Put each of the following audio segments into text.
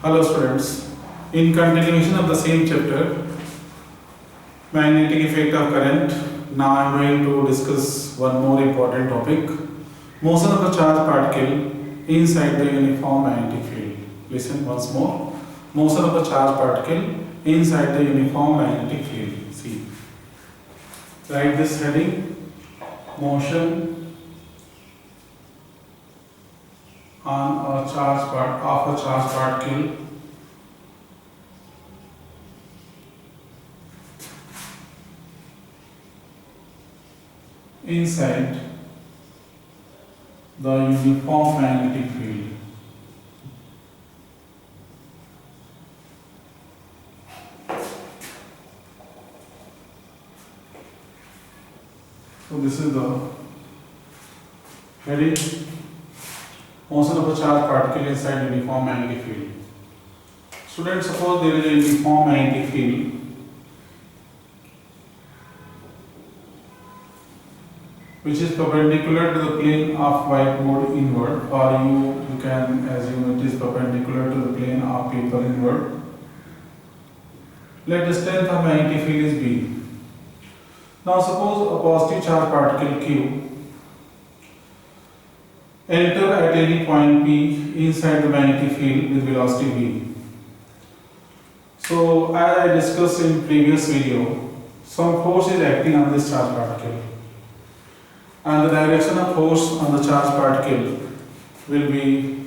Hello students, in continuation of the same chapter, magnetic effect of current, now I am going to discuss one more important topic, motion of a charged particle inside the uniform magnetic field. Listen once more, motion of a charged particle inside the uniform magnetic field. See, write this heading, motion on a charged particle inside the uniform magnetic field. So this is the heading, motion of a charged particle inside uniform magnetic field. Students, suppose there is a uniform magnetic field which is perpendicular to the plane of whiteboard inward, or you can assume it is perpendicular to the plane of paper inward. Let the strength of magnetic field is B. Now suppose a positive charge particle Q enter at any point P inside the magnetic field with velocity V. So as I discussed in previous video, some force is acting on this charge particle, and the direction of force on the charge particle will be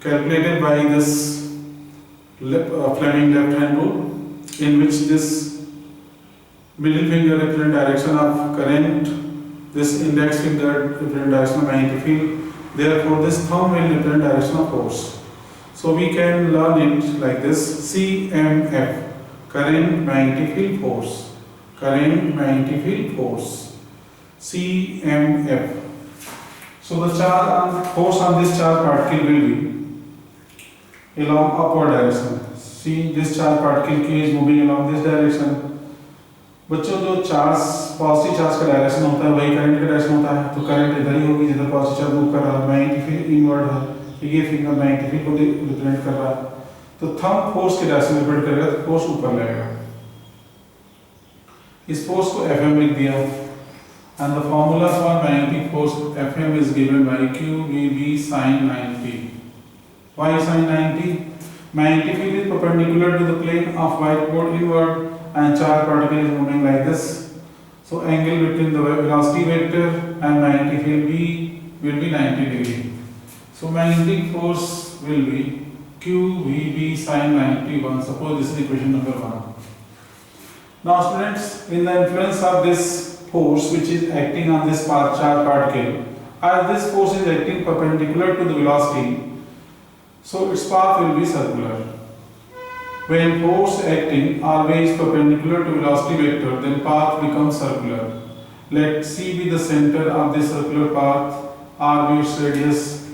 calculated by this Fleming left hand rule, in which this middle finger represents direction of current, this index finger represents direction of magnetic field, therefore this thumb will represent direction of force. So we can learn it like this: CMF, current magnetic field force, current magnetic field force, CMF. So the force on this charge particle will be along upward direction. See, this charge particle Q is moving along this direction. बच्चों, जो charge positive charge का direction होता है वही current का direction होता है, तो करंट इधर ही होगी जिधर पॉजिटिव चार्ज मूव कर रहा है। मैग्नेटिक फील्ड इनवर्ड है, तो ये फिंगर मैग्नेटिक फील्ड को रिप्रेजेंट कर रहा है, तो थंब फोर्स के डायरेक्शन रिप्रेजेंट करेगा, तो फोर्स ऊपर लगेगा। इस फोर्स को Fm लिख दिया, and the formula for magnetic force Fm is given by QVB sin 90. Why sin 90? Magnetic field is perpendicular to the plane of whiteboard inward and charge particle is moving like this. So angle between the velocity vector and magnetic field B will be 90 degree. So magnetic force will be QVB sin 91. Suppose this is equation number 1. Now students, in the influence of this force which is acting on this charge particle, as this force is acting perpendicular to the velocity, so its path will be circular. When force acting always perpendicular to velocity vector, then path becomes circular. Let C be the center of this circular path, R be its radius.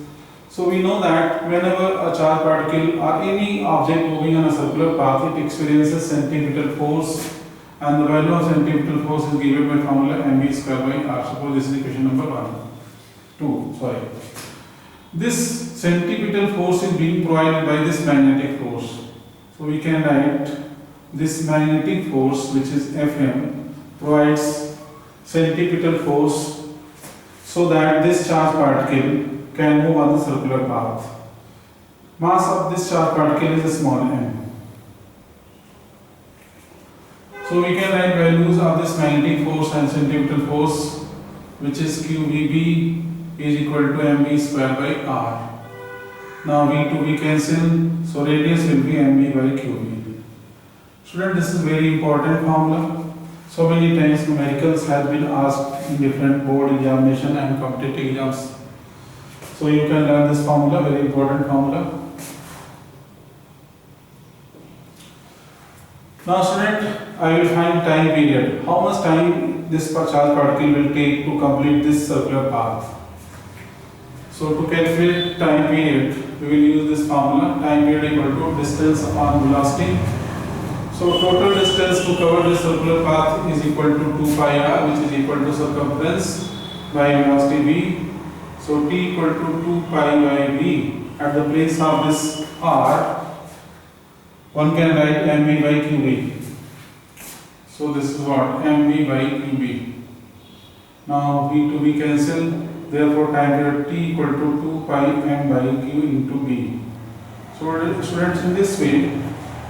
So we know that whenever a charge particle or any object moving on a circular path, it experiences centripetal force, and the value of centripetal force is given by formula mv square by r. Suppose this is equation number 2. This centripetal force is being provided by this magnetic force. So we can write this magnetic force, which is Fm, provides centripetal force so that this charge particle can move on the circular path. Mass of this charge particle is a small m. So we can write values of this magnetic force and centripetal force, which is QVB is equal to mv square by r. Now V to V cancel, so radius will be mv by qv. Student, this is very important formula. So many times numericals have been asked in different board examination and competitive exams. So you can learn this formula, very important formula. Now student, I will find time period. How much time this charge particle will take to complete this circular path? So to calculate time period, we will use this formula, time period equal to distance upon velocity. So total distance to cover this circular path is equal to 2 pi r, which is equal to circumference by velocity v. So T equal to 2 pi by V. At the place of this R, one can write mv by qb. So this is what mv by qb. Now v to v cancel. Therefore time period T equal to 2 pi m by q into b. So students, in this way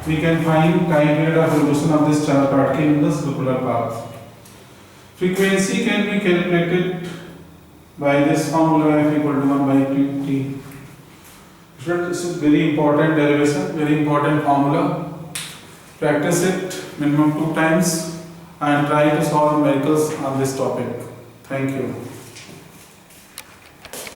we can find time period of revolution of this charged particle in the circular path. Frequency can be calculated by this formula f equal to 1 by 2t. Students, this is very important derivation, very important formula. Practice it minimum 2 times and try to solve miracles on this topic. Thank you.